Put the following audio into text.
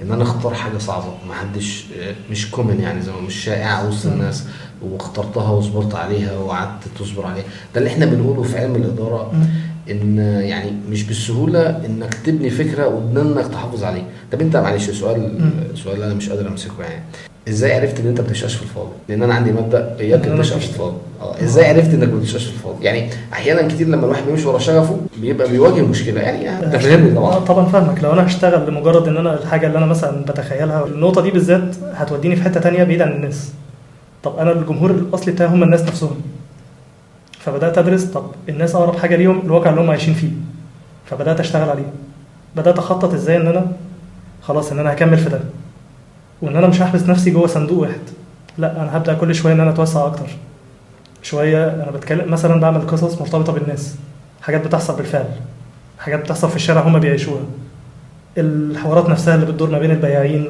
ان انا اختار حاجه صعبه ما حدش مش كومن يعني زي ما مش شائعه وسط الناس، واخترتها وصبرت عليها وقعدت تصبر عليها. ده اللي احنا بنقوله في علم الاداره، ان يعني مش بالسهوله انك تبني فكره وانك تحافظ عليها. طب انت معلش سؤال انا مش قادر امسكه يعني، ازاي عرفت ان انت ما بتشقاش في الفاضي؟ لان انا عندي مبدا اياك ان انا تشقى في مش الفاضي. ازاي عرفت انك ما بتشقاش في الفاضي؟ يعني احيانا كتير لما الواحد بيمشي ورا شغفه بيبقى بيواجه مشكله، يعني تفهمني طبعا. طبعا فاهمك. لو انا هشتغل لمجرد ان انا الحاجه اللي انا مثلا بتخيلها، النقطه دي بالذات هتوديني في حته تانية بعيد عن الناس. طب انا الجمهور الاصلي بتاعي هم الناس نفسهم. فبدات ادرس طب الناس اقرب حاجه ليهم الواقع اللي هم عايشين فيه، فبدات اشتغل عليه. بدات اخطط ازاي ان انا خلاص ان انا هكمل في ده، وان انا مش هحبس نفسي جوه صندوق واحد. لا، انا هبدا كل شويه ان انا اتوسع اكتر. شويه انا بتكلم مثلا بعمل قصص مرتبطه بالناس، حاجات بتحصل بالفعل، حاجات بتحصل في الشارع هم بيعيشوها، الحوارات نفسها اللي بتدور ما بين البياعين